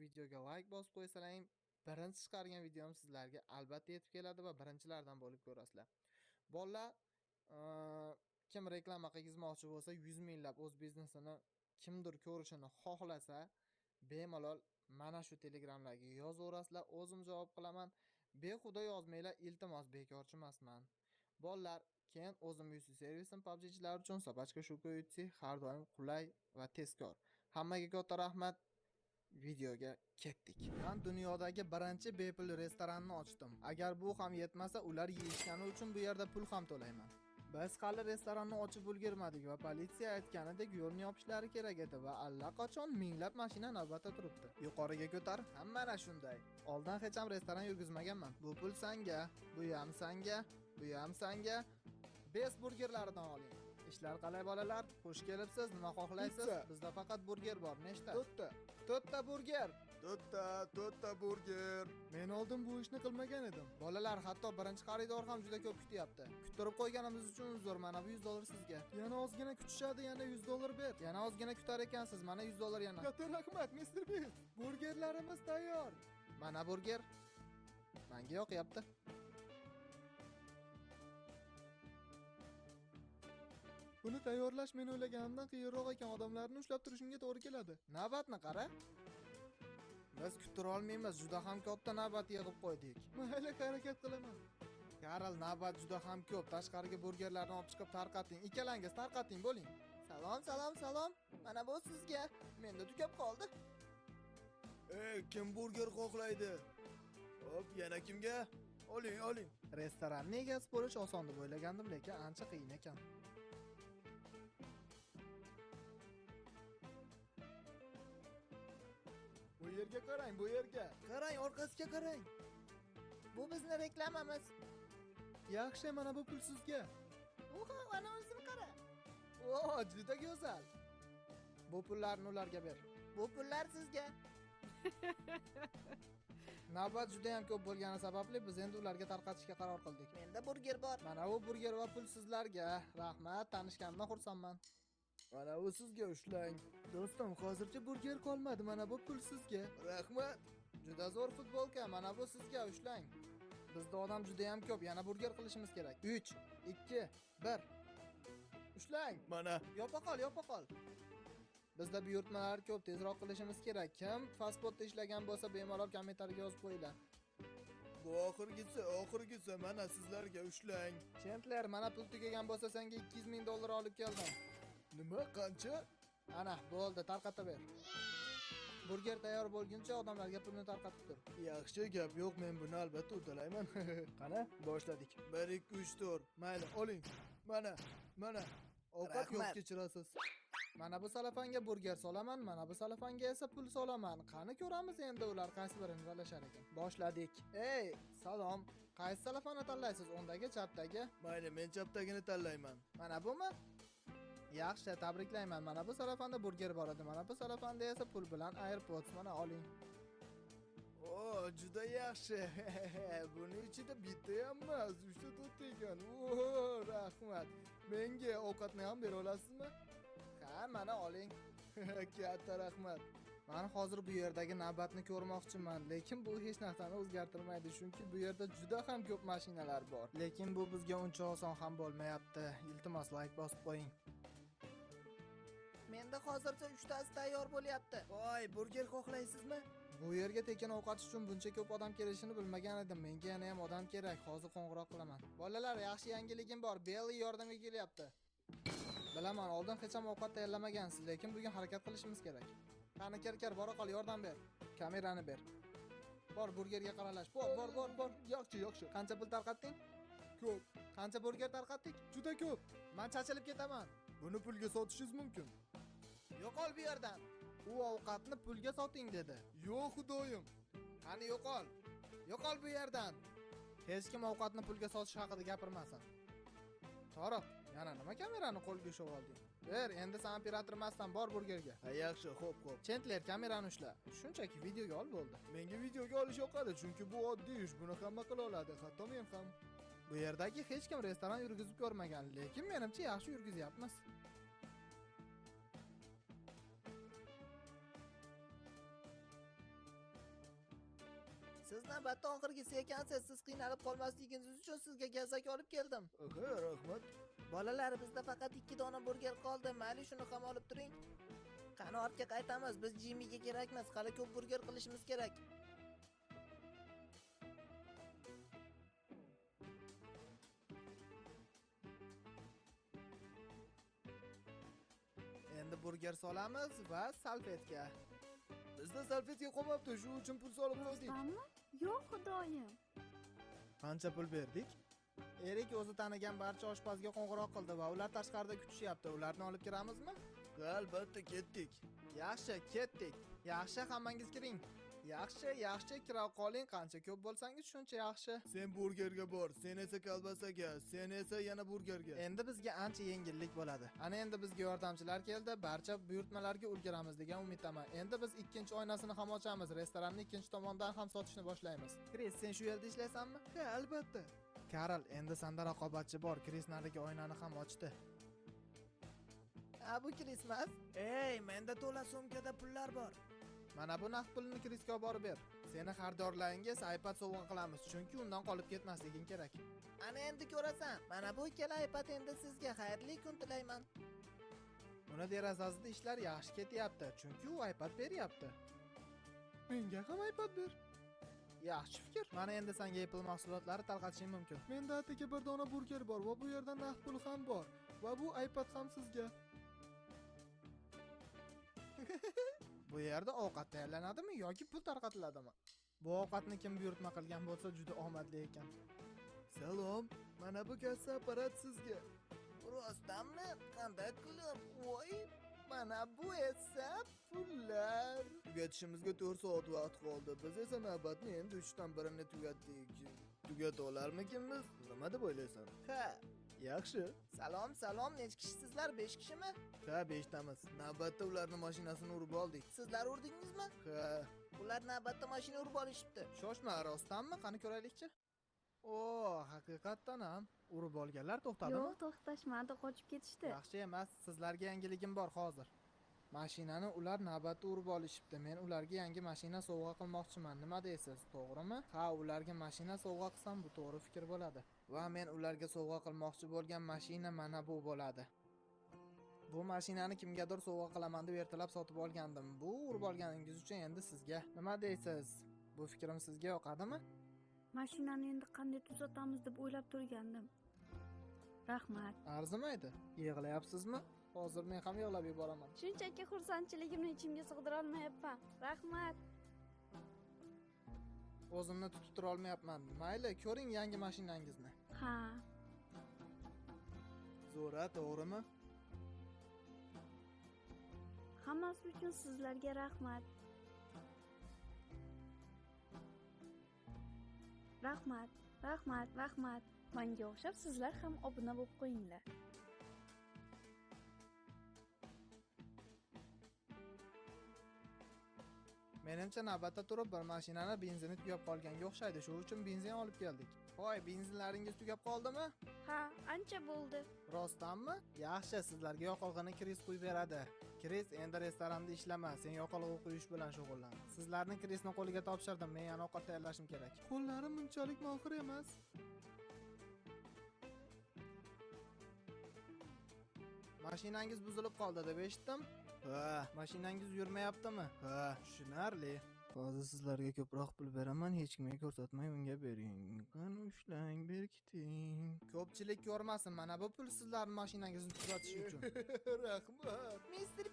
videoga like bosib qo'ysalaring, birinchi chiqargan videom sizlarga albatta yetib keladi va birinchilardan bo'lib ko'rasizlar. Bolalar, kim reklama qilmoqchi bo'lsa, 100 minglab o'z biznesini kimdir ko'rishini xohlasa, bemalol mana shu telegramlarga yozaverasizlar, o'zim javob qilaman. Behuda yozmanglar, iltimos, bekorchi emasman. Bolalar, keyin o'zim UC servisim PUBG'chilar uchun Sobachka Shukoyutsi har doim qulay va tezkor. Hammaga katta rahmat. Videoga ketdik. Men dunyodagi birinchi bepul restoranni ochdim. Agar bu ham yetmasa, ular yeyishgani uchun bu yerda pul ham to'layman. Biz hali restoranni ochib ulgurmadik va politsiya aytganidek yo'lni yopishlari kerak edi va allaqachon minglab mashina navbatda turibdi. Yuqoriga ko'tar, hamma shunday. Oldin hech ham restoran yurgizmaganman. Bu pul sanga, bu ham sanga, bu ham sanga. Best burgerlardan oling. Ishlar qalay bolalar? Xush kelibsiz. Nima xohlaysiz? Bizda faqat burger bor. Nechta? To'rtta burger. To'rtta burger. Men oldin bu ishni qilmagan edim. Bolalar, hatto birinchi xaridor ham juda ko'p kutyapti. Kuttirib qo'yganimiz uchun uzr. Mana bu $100 sizga. Yana ozgina kutishadi, yana $100 ber. Yana ozgina kutar ekansiz. Mana $100 yana. Katta rahmat, Mr. Beast. Burgerlarimiz tayyor. Mana burger. Menga yoqyapti. Buni tayyorlash men o'ylaganimdan qiyinroq ekan. Odamlarni ushlab turishimga to'g'ri keladi. Navbatni qara. Biz kutira olmaymiz, juda ham katta navbat yig'ib qo'ydik. Mayli, harakat qilaman. Karl, navbat juda ham ko'p. Tashqariga burgerlarni olib chiqib tarqating. Ikkalangiz tarqating, bo'ling. Salom. Mana bu sizga. Menda tugab qoldi. Kim burger xohlaydi? Hop, yana kimga? Oling. Restoranning egasi bo'lish oson deb o'ylagandim, lekin ancha qiyin ekan. Bu yerga qarang, bu yerga. Qarang, orqasiga qarang. Bu bizning reklamamiz. Yaxshi, mana bu pul sizga. Oho, ana o'zini qara. O, juda go'zal. Bu pullarni ularga ber. Bu pullar sizga. Navbat juda ham ko'p bo'lgani sababli biz endi ularga tarqatishga qaror qildik. Menda burger bor. Mana bu burger va pul sizlarga. Rahmat, tanishganimdan xursandman. Mana bu sizga, ushlang. Do'stim, hozircha burger qolmadi. Mana bu pul sizga. Rahmat. Juda zo'r futbolka. Mana bu sizga, ushlang. Bizda odam juda ham ko'p. Yana burger qilishimiz kerak. 3, 2, 1. Ushlang. Mana. Yopa qol. Bizda buyurtmalar ko'p, tezroq qilishimiz kerak. Kim fast foodda ishlagan bo'lsa, bemalol kommentariyga yozib qo'yinglar. Bu oxirgisi mana sizlarga, ushlang. Chandler, mana pul tugagan bo'lsa, senga $200,000 olib keldim. Nima, qancha? Ana, bo'ldi, tarqatib ber. Burger tayyor bo'lguncha odamlarga pulni tarqatib tur. Yaxshi gap yo'q, men buni albatta uddalayman. Qani, boshladik. 1 2 3 4. Mayli, oling. Mana. Ovqat yo'q, kechirasiz. Mana bu salafanga burger solaman, mana bu salafanga esa pul solaman. Qani ko'ramiz endi ular qaysi birini tanlashar ekan. Boshladik. Ey, salom. Qaysi salafani tanlaysiz? O'ndagi, chapdagi? Mayli, men chapdagini tanlayman. Mana bumi? Yaxshi, tabriklayman. Mana bu salafanda burger bor edi. Mana bu salafanda esa pul bilan AirPods. Mana oling. O, juda yaxshi. Buni ichida bitta ham emas, 3 ta 4 ta ekan. O, rahmat. Menga ovqatni ham bera olasizmi? Ha, mana oling. Katta rahmat. Men hozir bu yerdagi navbatni ko'rmoqchiman, lekin bu hech narsani o'zgartirmaydi, chunki bu yerda juda ham ko'p mashinalar bor. Lekin bu bizga uncha oson ham bo'lmayapti. Iltimos, like bosib qo'ying. Menda hozircha 3 tasi tayyor bo'lyapti. Voy, burger xohlaysizmi? Bu yerga tekin ovqat uchun buncha ko'p odam kelishini bilmagan edim. Menga yana ham odam kerak. Hozir qo'ng'iroq qilaman. Bolalar, yaxshi yangiligim bor. Belly yordamga kelyapti. Bilaman, oldin hech ham ovqat tayyorlamagansiz, lekin bugun harakat qilishimiz kerak. Qani ker, bora qol, yordam ber. Kamerani ber. Bor, burgerga qaralash. Bor. Yaxshi. Qancha pul tarqatding? Ko'p. Qancha burger tarqatdik? Juda ko'p. Men chachilib ketaman. Buni pulga sotishingiz mumkin. Yo'qol bu yerdan. U ovqatni pulga soting dedi. Yo'q, xudoyim. Qani yo'qol. Yo'qol bu yerdan. Hech kim ovqatni pulga sotish haqida gapirmasin. Tariq, yana nima kamerani qo'lga ushlab olding? Ber, endi sen operator emassan, bor burgerga. Ha, yaxshi, xo'p. Chandler, kamerani ushla. Shunchaki videoga ol bo'ldi. Menga videoga olish yoqadi, chunki bu oddiy ish, buni hamma qila oladi, hatto men ham. Bu yerdagi hech kim restoran yurgizib ko'rmagan, lekin menimcha yaxshi yurgizyapmiz. Siz navbatda oxirgisi ekansiz. Siz qiynalib qolmasligingiz uchun sizga gazak olib keldim. Aha, rahmat. Bolalar, bizda faqat 2 dona burger qoldi. Mayli, shuni ham olib turing. Qani ortga qaytamiz. Biz Jimmy'ga kerakmiz. Hali ko'p burger qilishimiz kerak. Endi burger solamiz va salfetka. Bizda salfetka qolmabdi, shu uchun pul solib qo'ydik. Rostdanmi? Yo'q, xudoyim. Qancha pul berdik? Erik o'zi tanigan barcha oshpazga qo'ng'iroq qildi va ular tashqarida kutishyapti. Ularni olib kiramizmi? Albatta ketdik. Yaxshi, ketdik. Yaxshi, hammangiz kiring. Yaxshi, kirib qoling. Qancha ko'p bo'lsangiz shuncha yaxshi. Sen burgerga bor, sen esa kolbasaga, sen esa yana burgerga. Endi bizga ancha yengillik bo'ladi. Ana endi bizga yordamchilar keldi. Barcha buyurtmalarga ulguramiz degan umiddaman. Endi biz ikkinchi oynasini ham ochamiz. Restoranni ikkinchi tomondan ham sotishni boshlaymiz. Kris, sen shu yerda ishlaysanmi? Ha, albatta. Karl, endi senda raqobatchi bor. Kris narigi oynani ham ochdi. Bu Krismas. Ey, menda to'la sumkada pullar bor. Mana bu naqd pulni Krisga olib borib ber. Seni xaridorlaringiz iPad sovg'a qilamiz, chunki undan qolib ketmasliging kerak. Ana endi ko'rasan. Mana bu ikkala iPad endi sizga. Xayrli kun tilayman. Uni derazasida ishlar yaxshi ketyapti, chunki u iPad beryapti. Menga ham iPad ber. Yaxshi fikr. Mana endi senga Apple mahsulotlari tarqatishim mumkin. Menda atigi bir dona burger bor va bu yerda naqd pul ham bor va bu iPad ham sizga. Bu yerda ovqat tayyorlanadimi yoki pul tarqatiladimi? Bu ovqatni kim buyurtma qilgan bo'lsa juda omadli ekan. Salom, mana bu kassa apparat sizga. Rostdanmi? Qanday qilib? Voy, mana bu esa pullar. Tugatishimizga 4 soat vaqt qoldi. Biz esa navbatni endi 3 dan birini tugatdik. Tugata olarmikimiz? Nima deb o'ylaysan? Ha, Yaxshi. salom, necha kishisizlar? 5 kishimi? Ha, 5 tamiz. Navbatda ularning mashinasini urib oldik. Sizlar urdingizmi? Ha, Ular navbatda mashina urib olishibdi. Shoshma, rostdanmi? Qani ko'raylikchi. O, haqiqatdan ham urib olganlar to'xtadimi? Yo'q, to'xtashmadi, qochib ketishdi. Yaxshi emas, sizlarga yangiligim bor hozir. Mashinani ular navbatda urib olishibdi. Men ularga yangi mashina sovg'a qilmoqchiman. Nima deysiz? To'g'rimi? Ha, ularga mashina sovg'a qilsam bu to'g'ri fikr bo'ladi. Va men ularga sovg'a qilmoqchi bo'lgan mashina mana bu bo'ladi. Bu mashinani kimgadir sovg'a qilaman deb ertalab sotib olgandim. Bu urib olganingiz uchun endi sizga. Nima deysiz? Bu fikrim sizga yoqadimi? Mashinani endi qanday tuzatamiz deb o'ylab turgandim. Rahmat. Arzimaydi. Yig'layapsizmi? Hozir men ham yig'lab yuboraman. Shunchaki xursandchiligimni ichimga sig'dira olmayapman. Rahmat. O'zimni tutib tura olmayapman. Mayli, ko'ring yangi mashinangizni. Ha. Zo'ra, to'g'rimi? Hammasi uchun sizlarga rahmat. Rahmat. Menga o'xshab sizlar ham obuna bo'lib qo'yinglar. Menimcha navbatda turib bir mashinani benzini tugab qolganga o'xshaydi. Shu uchun benzin olib keldik. Voy, benzinlaringiz tugab qoldimi? Ha, ancha bo'ldi. Rostdanmi? Yaxshi, sizlarga yoqilg'ini Kris quyib beradi. Kris, endi restoranda ishlama, sen yoqilg'i quyish bilan shug'ullan. Sizlarni Krisning qo'liga topshirdim. Men yana ovqat tayyorlashim kerak. Qo'llarim bunchalik mohir emas. Mashinangiz buzilib qoldi deb eshitdim. Ha, mashinangiz yurmayaptimi? Ha, tushunarli. Hozir sizlarga ko'proq pul beraman, hech kimga ko'rsatmay unga bering. Qani ushlang, berkiting. Ko'pchilik ko'rmasin, mana bu pul sizlarning mashinangizni tuzatish uchun. Rahmat. Mr.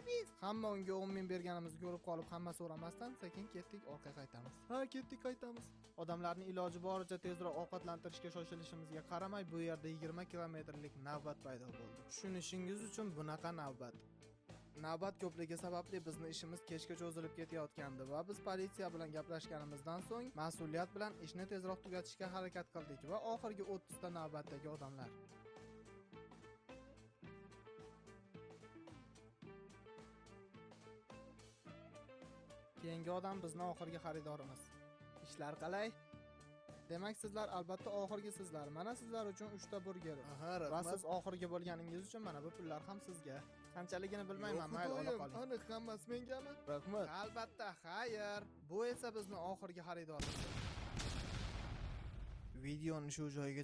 Beast. Hamma unga 10 ming berganimizni ko'rib qolib, hamma so'ramasdan sekin ketdik, orqaga qaytamiz. Ha, ketdik, qaytamiz. Odamlarni iloji boricha tezroq ovqatlantirishga shoshilishimizga qaramay, bu yerda 20 kilometrlik navbat paydo bo'ldi. Tushunishingiz uchun bunaqa navbat. Navbat ko'pligi sababli bizni ishimiz kechga cho'zilib ketayotgandi va biz politsiya bilan gaplashganimizdan so'ng mas'uliyat bilan ishni tezroq tugatishga harakat qildik va oxirgi 30 ta navbatdagi odamlar. Keyingi odam bizning oxirgi xaridorimiz. Ishlar qalay? Demak, sizlar albatta oxirgisizlar. Mana sizlar uchun 3 ta burger. Aha, Va rahmat. siz oxirgi bo'lganingiz uchun mana bu pullar ham sizga. Qanchaligini bilmayman, Yo'q, mayli, ola xudoyim, qoling. aniq hammasi mengami? Rahmat. Albatta, xayr. Bu esa bizni oxirgi xaridorimiz. Videoni shu joyiga